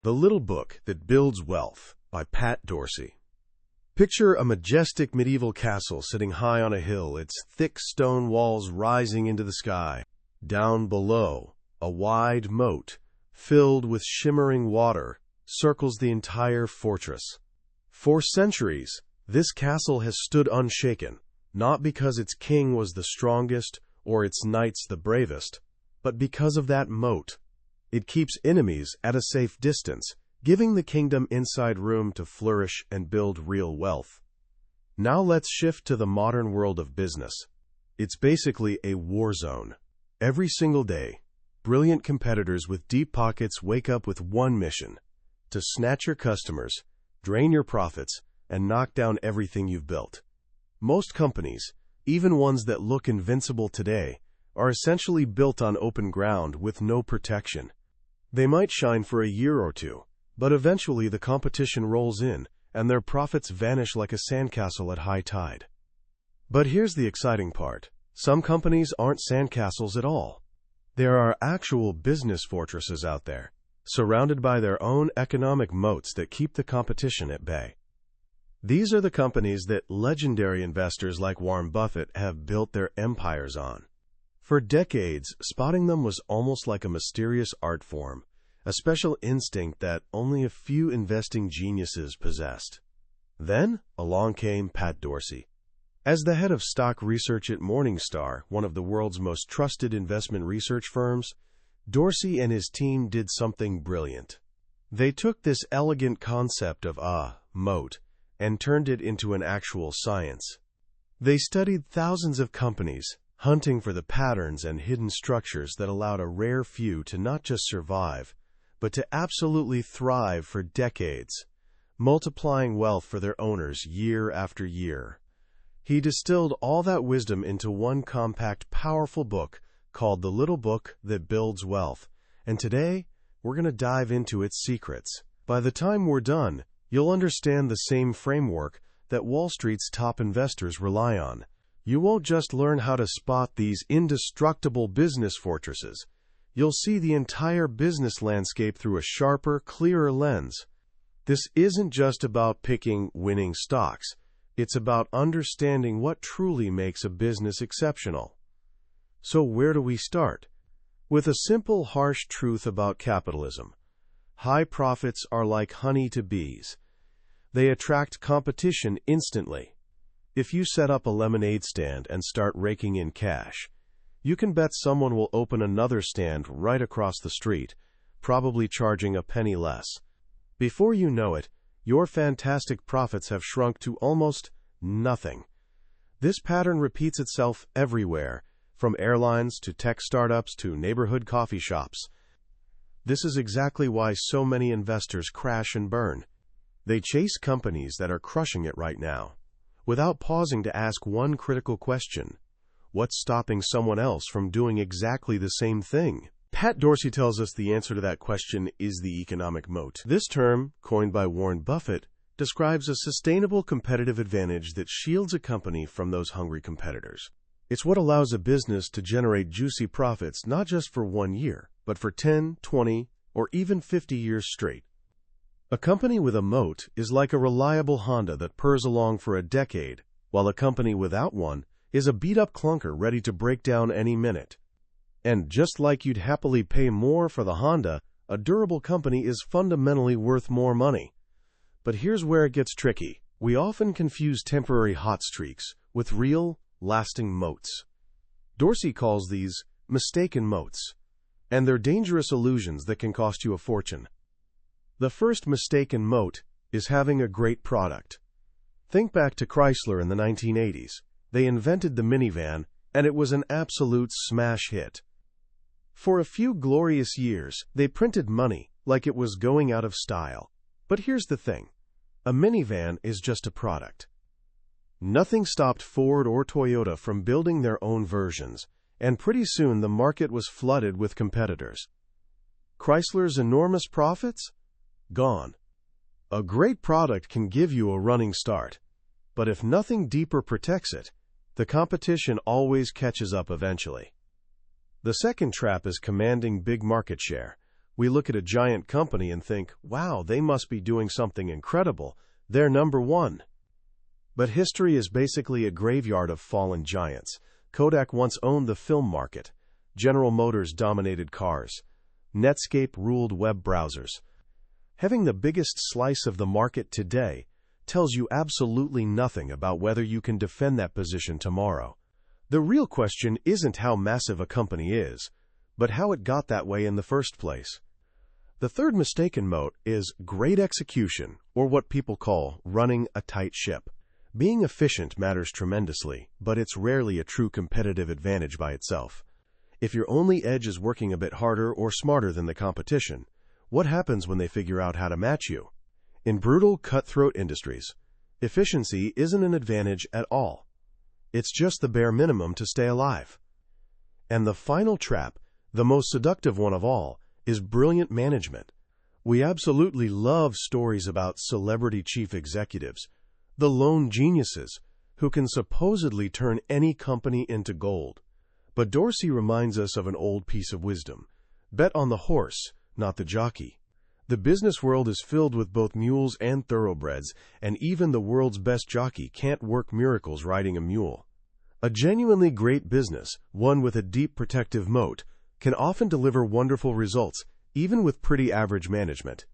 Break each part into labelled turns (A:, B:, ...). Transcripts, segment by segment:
A: The Little Book That Builds Wealth by Pat Dorsey. Picture a majestic medieval castle sitting high on a hill, its thick stone walls rising into the sky. Down below, a wide moat, filled with shimmering water, circles the entire fortress. For centuries, this castle has stood unshaken, not because its king was the strongest or its knights the bravest, but because of that moat. It keeps enemies at a safe distance, giving the kingdom inside room to flourish and build real wealth. Now let's shift to the modern world of business. It's basically a war zone. Every single day, brilliant competitors with deep pockets wake up with one mission: to snatch your customers, drain your profits, and knock down everything you've built. Most companies, even ones that look invincible today, are essentially built on open ground with no protection. They might shine for a year or two, but eventually the competition rolls in, and their profits vanish like a sandcastle at high tide. But here's the exciting part. Some companies aren't sandcastles at all. There are actual business fortresses out there, surrounded by their own economic moats that keep the competition at bay. These are the companies that legendary investors like Warren Buffett have built their empires on. For decades, spotting them was almost like a mysterious art form, a special instinct that only a few investing geniuses possessed. Then, along came Pat Dorsey. As the head of stock research at Morningstar, one of the world's most trusted investment research firms, Dorsey and his team did something brilliant. They took this elegant concept of a moat and turned it into an actual science. They studied thousands of companies, hunting for the patterns and hidden structures that allowed a rare few to not just survive, but to absolutely thrive for decades, multiplying wealth for their owners year after year. He distilled all that wisdom into one compact, powerful book called The Little Book That Builds Wealth, and today we're going to dive into its secrets. By the time we're done, you'll understand the same framework that Wall Street's top investors rely on. You won't just learn how to spot these indestructible business fortresses. You'll see the entire business landscape through a sharper, clearer lens. This isn't just about picking winning stocks. It's about understanding what truly makes a business exceptional. So where do we start? With a simple, harsh truth about capitalism. High profits are like honey to bees. They attract competition instantly. If you set up a lemonade stand and start raking in cash, you can bet someone will open another stand right across the street, probably charging a penny less. Before you know it, your fantastic profits have shrunk to almost nothing. This pattern repeats itself everywhere, from airlines to tech startups to neighborhood coffee shops. This is exactly why so many investors crash and burn. They chase companies that are crushing it right now, without pausing to ask one critical question: what's stopping someone else from doing exactly the same thing? Pat Dorsey tells us the answer to that question is the economic moat. This term, coined by Warren Buffett, describes a sustainable competitive advantage that shields a company from those hungry competitors. It's what allows a business to generate juicy profits not just for 1 year, but for 10, 20, or even 50 years straight. A company with a moat is like a reliable Honda that purrs along for a decade, while a company without one is a beat-up clunker ready to break down any minute. And just like you'd happily pay more for the Honda, a durable company is fundamentally worth more money. But here's where it gets tricky. We often confuse temporary hot streaks with real, lasting moats. Dorsey calls these mistaken moats, and they're dangerous illusions that can cost you a fortune. The first mistaken moat is having a great product. Think back to Chrysler in the 1980s. They invented the minivan, and it was an absolute smash hit. For a few glorious years, they printed money like it was going out of style. But here's the thing. A minivan is just a product. Nothing stopped Ford or Toyota from building their own versions, and pretty soon the market was flooded with competitors. Chrysler's enormous profits? Gone. A great product can give you a running start, but if nothing deeper protects it, the competition always catches up eventually. The second trap is commanding big market share. We look at a giant company and think, wow, they must be doing something incredible. They're number one. But history is basically a graveyard of fallen giants. Kodak once owned the film market. General Motors dominated cars. Netscape ruled web browsers. Having the biggest slice of the market today tells you absolutely nothing about whether you can defend that position tomorrow. The real question isn't how massive a company is, but how it got that way in the first place. The third mistaken moat is great execution, or what people call running a tight ship. Being efficient matters tremendously, but it's rarely a true competitive advantage by itself. If your only edge is working a bit harder or smarter than the competition, what happens when they figure out how to match you? In brutal, cutthroat industries, efficiency isn't an advantage at all. It's just the bare minimum to stay alive. And the final trap, the most seductive one of all, is brilliant management. We absolutely love stories about celebrity chief executives, the lone geniuses, who can supposedly turn any company into gold. But Dorsey reminds us of an old piece of wisdom. Bet on the horse, not the jockey. The business world is filled with both mules and thoroughbreds, and even the world's best jockey can't work miracles riding a mule. A genuinely great business, one with a deep protective moat, can often deliver wonderful results, even with pretty average management.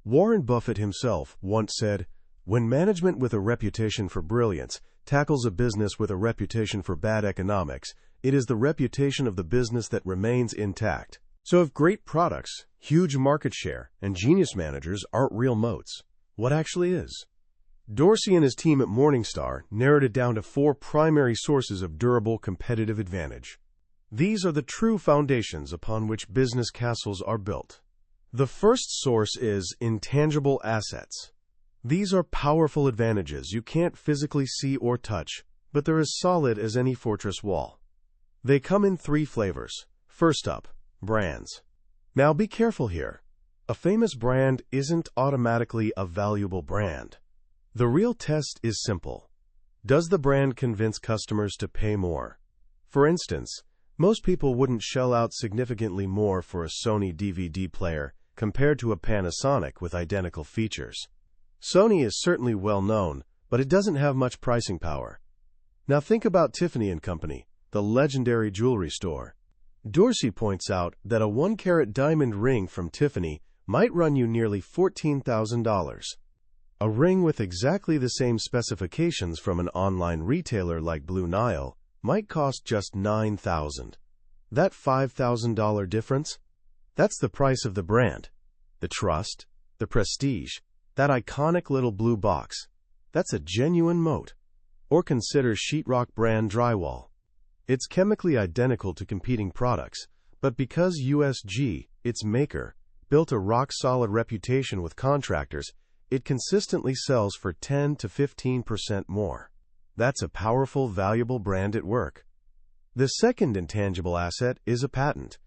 A: Warren Buffett himself once said, "When management with a reputation for brilliance tackles a business with a reputation for bad economics, it is the reputation of the business that remains intact." So if great products, huge market share, and genius managers aren't real moats, what actually is? Dorsey and his team at Morningstar narrowed it down to 4 primary sources of durable competitive advantage. These are the true foundations upon which business castles are built. The first source is intangible assets. These are powerful advantages you can't physically see or touch, but they're as solid as any fortress wall. They come in 3 flavors. First up, brands. Now be careful here. A famous brand isn't automatically a valuable brand. The real test is simple. Does the brand convince customers to pay more? For instance, most people wouldn't shell out significantly more for a Sony DVD player compared to a Panasonic with identical features. Sony is certainly well known, but it doesn't have much pricing power. Now think about Tiffany & Company, the legendary jewelry store. Dorsey points out that a 1-carat diamond ring from Tiffany might run you nearly $14,000. A ring with exactly the same specifications from an online retailer like Blue Nile might cost just $9,000. That $5,000 difference? That's the price of the brand, the trust, the prestige, that iconic little blue box. That's a genuine moat. Or consider sheetrock brand drywall. It's chemically identical to competing products, but because USG, its maker, built a rock-solid reputation with contractors, it consistently sells for 10 to 15% more. That's a powerful, valuable brand at work. The second intangible asset is a patent.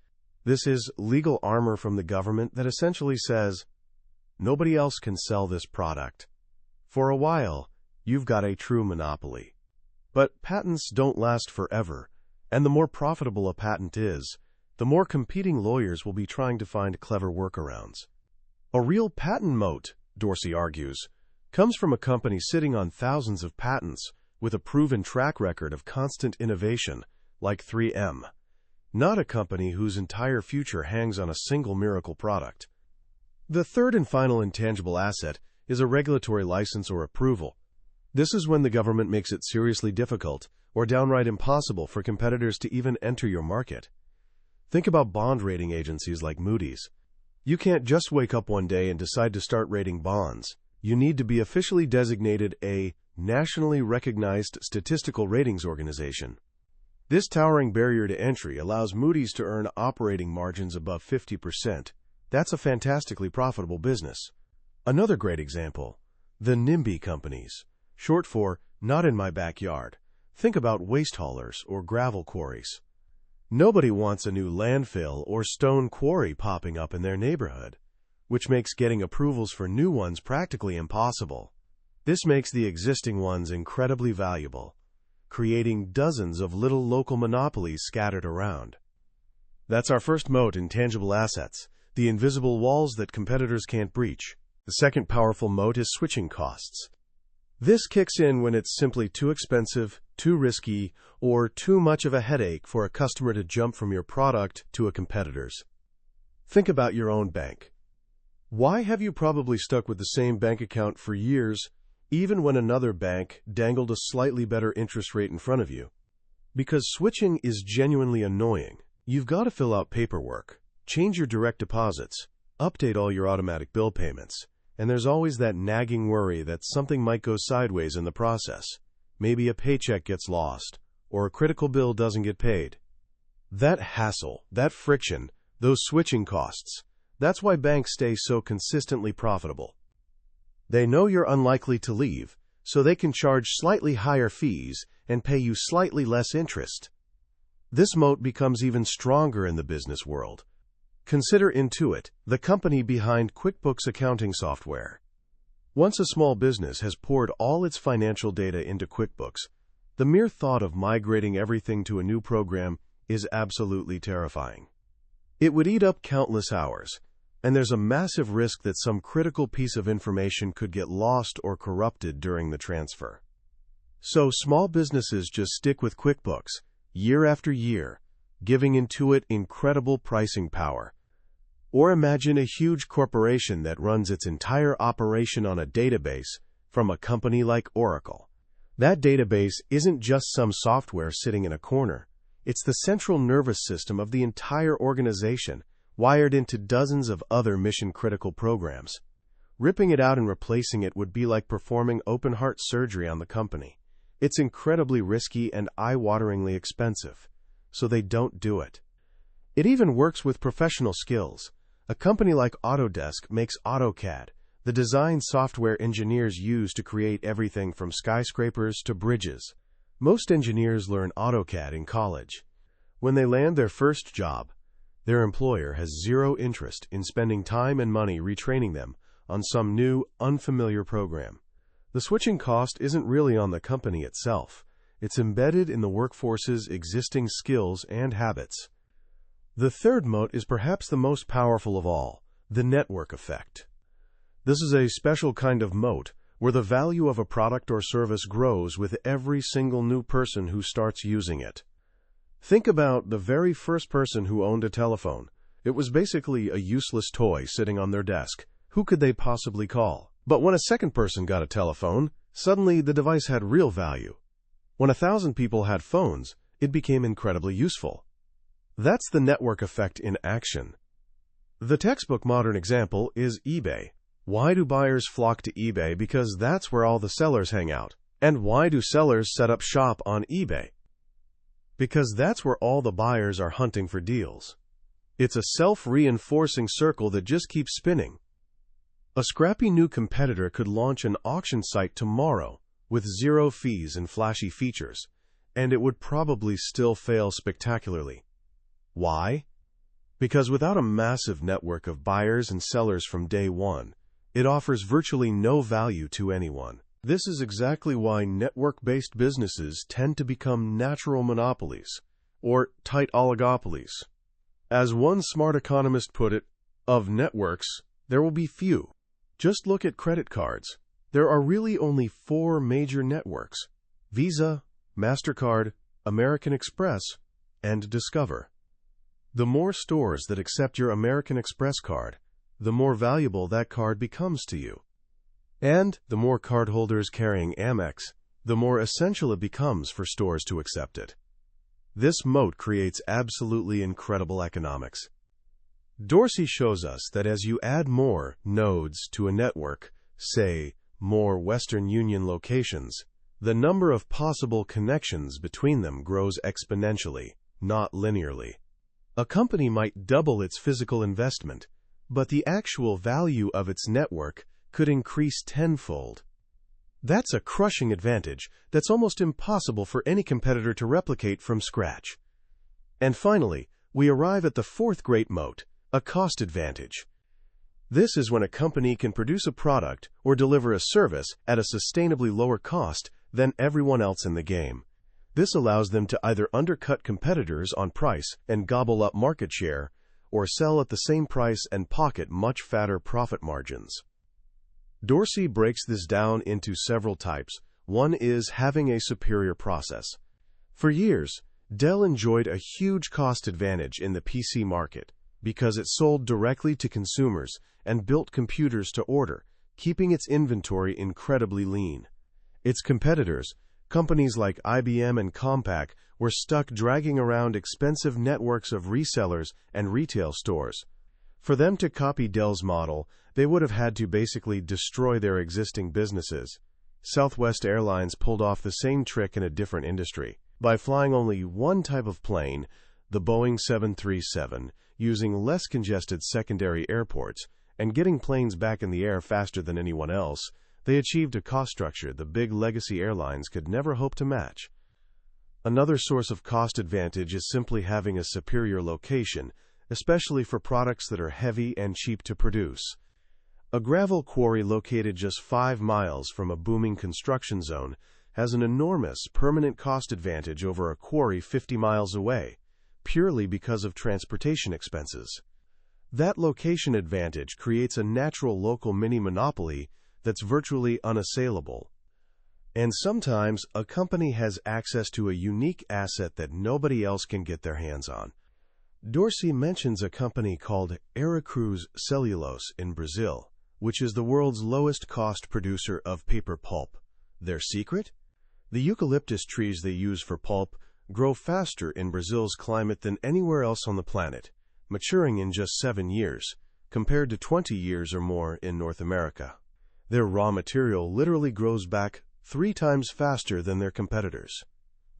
A: This is legal armor from the government that essentially says, nobody else can sell this product. For a while, you've got a true monopoly. But patents don't last forever, and the more profitable a patent is, the more competing lawyers will be trying to find clever workarounds. A real patent moat, Dorsey argues, comes from a company sitting on thousands of patents with a proven track record of constant innovation, like 3M, not a company whose entire future hangs on a single miracle product. The third and final intangible asset is a regulatory license or approval. This is when the government makes it seriously difficult or downright impossible for competitors to even enter your market. Think about bond rating agencies like Moody's. You can't just wake up one day and decide to start rating bonds. You need to be officially designated a nationally recognized statistical ratings organization. This towering barrier to entry allows Moody's to earn operating margins above 50%. That's a fantastically profitable business. Another great example, the NIMBY companies, short for not in my backyard. Think about waste haulers or gravel quarries. Nobody wants a new landfill or stone quarry popping up in their neighborhood, which makes getting approvals for new ones practically impossible. This makes the existing ones incredibly valuable, creating dozens of little local monopolies scattered around. That's our first moat, intangible assets. the invisible walls that competitors can't breach. The second powerful moat is switching costs. This kicks in when it's simply too expensive, too risky, or too much of a headache for a customer to jump from your product to a competitor's. Think about your own bank. Why have you probably stuck with the same bank account for years, even when another bank dangled a slightly better interest rate in front of you? Because switching is genuinely annoying. You've got to fill out paperwork, change your direct deposits, update all your automatic bill payments, and there's always that nagging worry that something might go sideways in the process. Maybe a paycheck gets lost, or a critical bill doesn't get paid. That hassle, that friction, those switching costs, that's why banks stay so consistently profitable. They know you're unlikely to leave, so they can charge slightly higher fees and pay you slightly less interest. This moat becomes even stronger in the business world. Consider Intuit, the company behind QuickBooks accounting software. Once a small business has poured all its financial data into QuickBooks, the mere thought of migrating everything to a new program is absolutely terrifying. It would eat up countless hours, and there's a massive risk that some critical piece of information could get lost or corrupted during the transfer. So small businesses just stick with QuickBooks, year after year, giving Intuit incredible pricing power. Or imagine a huge corporation that runs its entire operation on a database from a company like Oracle. That database isn't just some software sitting in a corner. It's the central nervous system of the entire organization, wired into dozens of other mission-critical programs. Ripping it out and replacing it would be like performing open-heart surgery on the company. It's incredibly risky and eye-wateringly expensive, so they don't do it. It even works with professional skills. A company like Autodesk makes AutoCAD, the design software engineers use to create everything from skyscrapers to bridges. Most engineers learn AutoCAD in college. When they land their first job, their employer has zero interest in spending time and money retraining them on some new, unfamiliar program. The switching cost isn't really on the company itself. It's embedded in the workforce's existing skills and habits. The third moat is perhaps the most powerful of all, the network effect. This is a special kind of moat where the value of a product or service grows with every single new person who starts using it. Think about the very first person who owned a telephone. It was basically a useless toy sitting on their desk. Who could they possibly call? But when a second person got a telephone, suddenly the device had real value. When 1,000 people had phones, it became incredibly useful. That's the network effect in action. The textbook modern example is eBay. Why do buyers flock to eBay? Because that's where all the sellers hang out. And why do sellers set up shop on eBay? Because that's where all the buyers are hunting for deals. It's a self-reinforcing circle that just keeps spinning. A scrappy new competitor could launch an auction site tomorrow with zero fees and flashy features, and it would probably still fail spectacularly. Why? Because without a massive network of buyers and sellers from day one, it offers virtually no value to anyone. This is exactly why network-based businesses tend to become natural monopolies, or tight oligopolies. As one smart economist put it, of networks, there will be few. Just look at credit cards. There are really only 4 major networks: Visa, MasterCard, American Express, and Discover. The more stores that accept your American Express card, the more valuable that card becomes to you. And the more cardholders carrying Amex, the more essential it becomes for stores to accept it. This moat creates absolutely incredible economics. Dorsey shows us that as you add more nodes to a network, say, more Western Union locations, the number of possible connections between them grows exponentially, not linearly. A company might double its physical investment, but the actual value of its network could increase tenfold. That's a crushing advantage that's almost impossible for any competitor to replicate from scratch. And finally, we arrive at the fourth great moat, a cost advantage. This is when a company can produce a product or deliver a service at a sustainably lower cost than everyone else in the game. This allows them to either undercut competitors on price and gobble up market share, or sell at the same price and pocket much fatter profit margins. Dorsey breaks this down into several types. One is having a superior process. For years, Dell enjoyed a huge cost advantage in the PC market because it sold directly to consumers and built computers to order, keeping its inventory incredibly lean. Its competitors, companies like IBM and Compaq, were stuck dragging around expensive networks of resellers and retail stores. For them to copy Dell's model, they would have had to basically destroy their existing businesses. Southwest Airlines pulled off the same trick in a different industry. By flying only one type of plane, the Boeing 737, using less congested secondary airports, and getting planes back in the air faster than anyone else, they achieved a cost structure the big legacy airlines could never hope to match. Another source of cost advantage is simply having a superior location, especially for products that are heavy and cheap to produce. A gravel quarry located just 5 miles from a booming construction zone has an enormous permanent cost advantage over a quarry 50 miles away, purely because of transportation expenses. That location advantage creates a natural local mini-monopoly that's virtually unassailable. And sometimes a company has access to a unique asset that nobody else can get their hands on. Dorsey mentions a company called Aracruz Cellulose in Brazil, which is the world's lowest cost producer of paper pulp. Their secret? The eucalyptus trees they use for pulp grow faster in Brazil's climate than anywhere else on the planet, maturing in just 7 years, compared to 20 years or more in North America. Their raw material literally grows back 3 times faster than their competitors.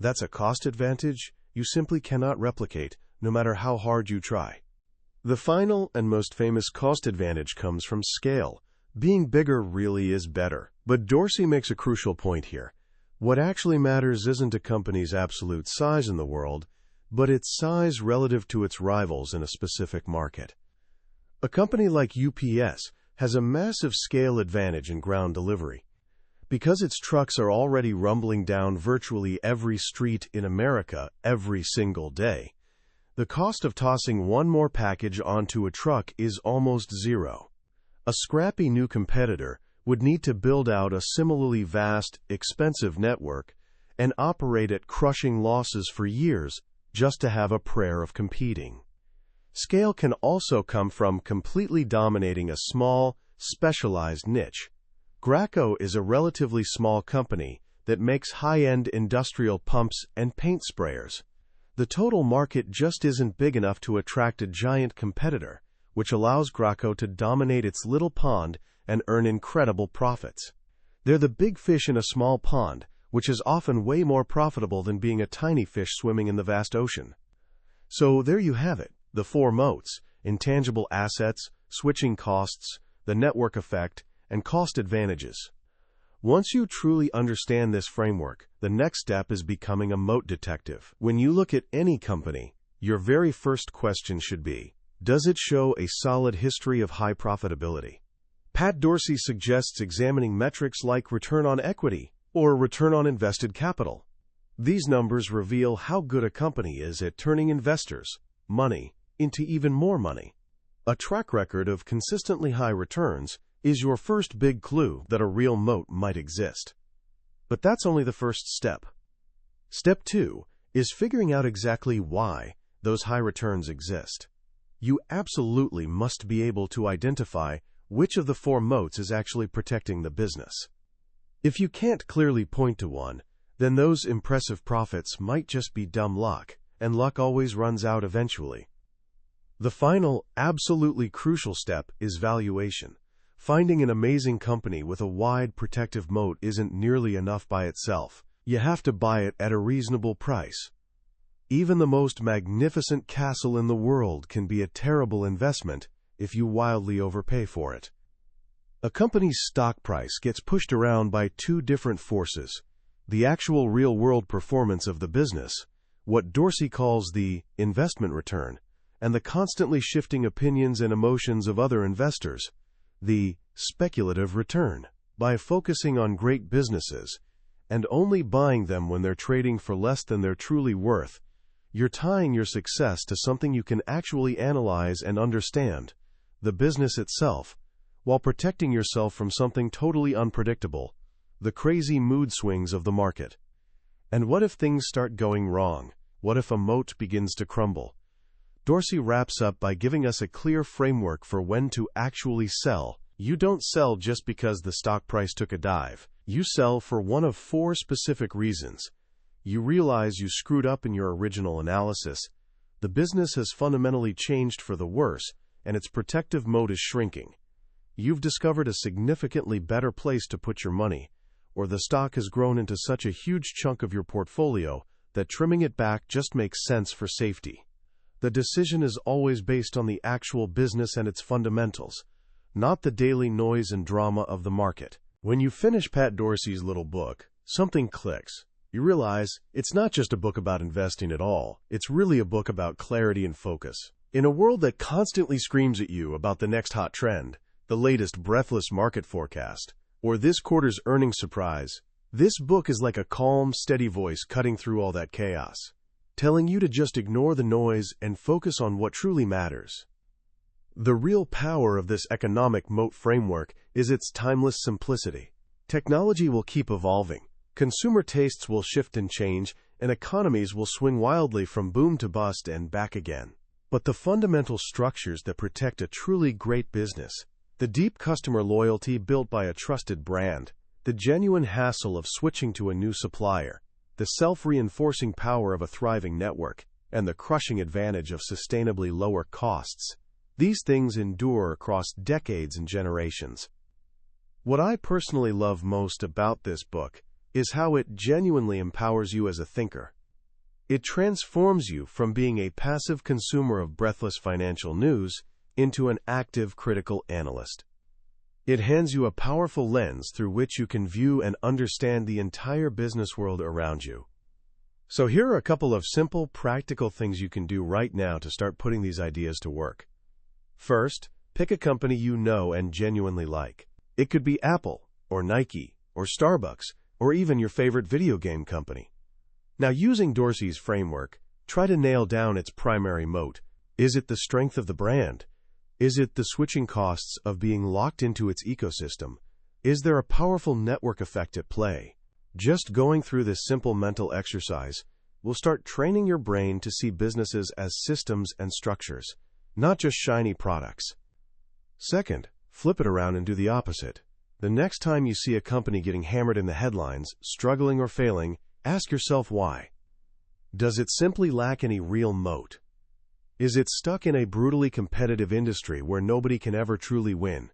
A: That's a cost advantage you simply cannot replicate, no matter how hard you try. The final and most famous cost advantage comes from scale. Being bigger really is better. But Dorsey makes a crucial point here. What actually matters isn't a company's absolute size in the world, but its size relative to its rivals in a specific market. A company like UPS has a massive scale advantage in ground delivery. Because its trucks are already rumbling down virtually every street in America every single day, the cost of tossing one more package onto a truck is almost zero. A scrappy new competitor would need to build out a similarly vast, expensive network and operate at crushing losses for years just to have a prayer of competing. Scale can also come from completely dominating a small, specialized niche. Graco is a relatively small company that makes high-end industrial pumps and paint sprayers. The total market just isn't big enough to attract a giant competitor, which allows Graco to dominate its little pond and earn incredible profits. They're the big fish in a small pond, which is often way more profitable than being a tiny fish swimming in the vast ocean. So there you have it, the 4 moats: intangible assets, switching costs, the network effect, and cost advantages. Once you truly understand this framework, the next step is becoming a moat detective. When you look at any company, your very first question should be, does it show a solid history of high profitability? Pat Dorsey suggests examining metrics like return on equity or return on invested capital. These numbers reveal how good a company is at turning investors' money into even more money. A track record of consistently high returns is your first big clue that a real moat might exist. But that's only the first step. Step 2 is figuring out exactly why those high returns exist. You absolutely must be able to identify which of the 4 moats is actually protecting the business. If you can't clearly point to one, then those impressive profits might just be dumb luck, and luck always runs out eventually. The final, absolutely crucial step is valuation. Finding an amazing company with a wide protective moat isn't nearly enough by itself. You have to buy it at a reasonable price. Even the most magnificent castle in the world can be a terrible investment if you wildly overpay for it. A company's stock price gets pushed around by 2 different forces: the actual real-world performance of the business, what Dorsey calls the investment return, and the constantly shifting opinions and emotions of other investors, the speculative return. By focusing on great businesses and only buying them when they're trading for less than they're truly worth, You're tying your success to something you can actually analyze and understand, the business itself, while protecting yourself from something totally unpredictable, the crazy mood swings of the market. And what if things start going wrong? What if a moat begins to crumble? Dorsey wraps up by giving us a clear framework for when to actually sell. You don't sell just because the stock price took a dive. You sell for one of 4 specific reasons. You realize you screwed up in your original analysis. The business has fundamentally changed for the worse, and its protective moat is shrinking. You've discovered a significantly better place to put your money, or the stock has grown into such a huge chunk of your portfolio that trimming it back just makes sense for safety. The decision is always based on the actual business and its fundamentals, not the daily noise and drama of the market. When you finish Pat Dorsey's little book, something clicks. You realize it's not just a book about investing at all. It's really a book about clarity and focus. In a world that constantly screams at you about the next hot trend, the latest breathless market forecast, or this quarter's earnings surprise, this book is like a calm, steady voice cutting through all that chaos, telling you to just ignore the noise and focus on what truly matters. The real power of this economic moat framework is its timeless simplicity. Technology will keep evolving, consumer tastes will shift and change, and economies will swing wildly from boom to bust and back again. But the fundamental structures that protect a truly great business, the deep customer loyalty built by a trusted brand, the genuine hassle of switching to a new supplier, the self-reinforcing power of a thriving network, and the crushing advantage of sustainably lower costs, these things endure across decades and generations. What I personally love most about this book is how it genuinely empowers you as a thinker. It transforms you from being a passive consumer of breathless financial news into an active critical analyst. It hands you a powerful lens through which you can view and understand the entire business world around you. So here are a couple of simple, practical things you can do right now to start putting these ideas to work. First, pick a company you know and genuinely like. It could be Apple, or Nike, or Starbucks, or even your favorite video game company. Now, using Dorsey's framework, try to nail down its primary moat. Is it the strength of the brand? Is it the switching costs of being locked into its ecosystem? Is there a powerful network effect at play? Just going through this simple mental exercise will start training your brain to see businesses as systems and structures, not just shiny products. Second, flip it around and do the opposite. The next time you see a company getting hammered in the headlines, struggling or failing, ask yourself why. Does it simply lack any real moat? Is it stuck in a brutally competitive industry where nobody can ever truly win?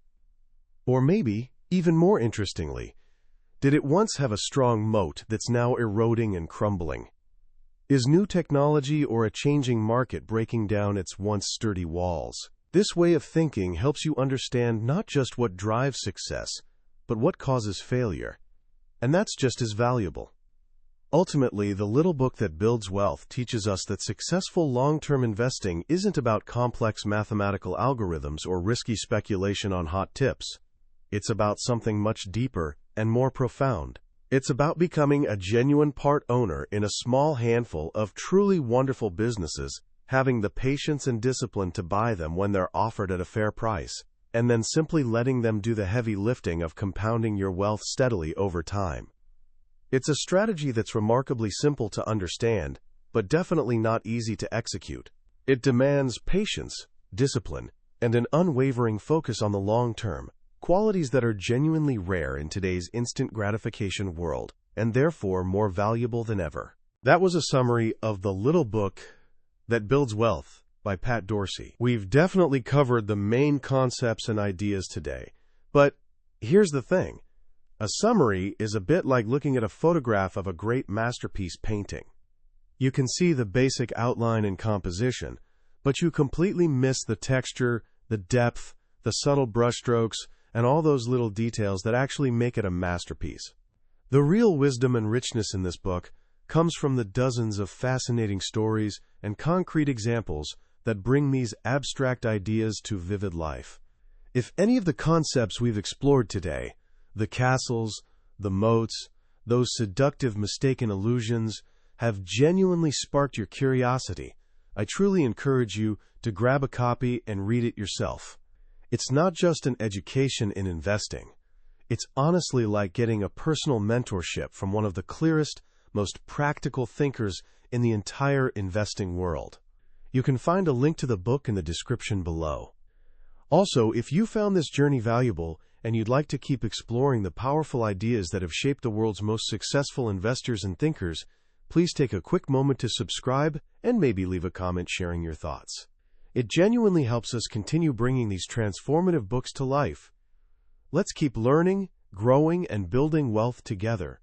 A: Or maybe, even more interestingly, did it once have a strong moat that's now eroding and crumbling? Is new technology or a changing market breaking down its once sturdy walls? This way of thinking helps you understand not just what drives success, but what causes failure. And that's just as valuable. Ultimately, the little book that builds wealth teaches us that successful long-term investing isn't about complex mathematical algorithms or risky speculation on hot tips. It's about something much deeper and more profound. It's about becoming a genuine part owner in a small handful of truly wonderful businesses, having the patience and discipline to buy them when they're offered at a fair price, and then simply letting them do the heavy lifting of compounding your wealth steadily over time. It's a strategy that's remarkably simple to understand, but definitely not easy to execute. It demands patience, discipline, and an unwavering focus on the long term, qualities that are genuinely rare in today's instant gratification world, and therefore more valuable than ever. That was a summary of The Little Book That Builds Wealth by Pat Dorsey. We've definitely covered the main concepts and ideas today, but here's the thing. A summary is a bit like looking at a photograph of a great masterpiece painting. You can see the basic outline and composition, but you completely miss the texture, the depth, the subtle brushstrokes, and all those little details that actually make it a masterpiece. The real wisdom and richness in this book comes from the dozens of fascinating stories and concrete examples that bring these abstract ideas to vivid life. If any of the concepts we've explored today, the castles, the moats, those seductive mistaken illusions, have genuinely sparked your curiosity, I truly encourage you to grab a copy and read it yourself. It's not just an education in investing. It's honestly like getting a personal mentorship from one of the clearest, most practical thinkers in the entire investing world. You can find a link to the book in the description below. Also, if you found this journey valuable and you'd like to keep exploring the powerful ideas that have shaped the world's most successful investors and thinkers, please take a quick moment to subscribe and maybe leave a comment sharing your thoughts. It genuinely helps us continue bringing these transformative books to life. Let's keep learning, growing, and building wealth together.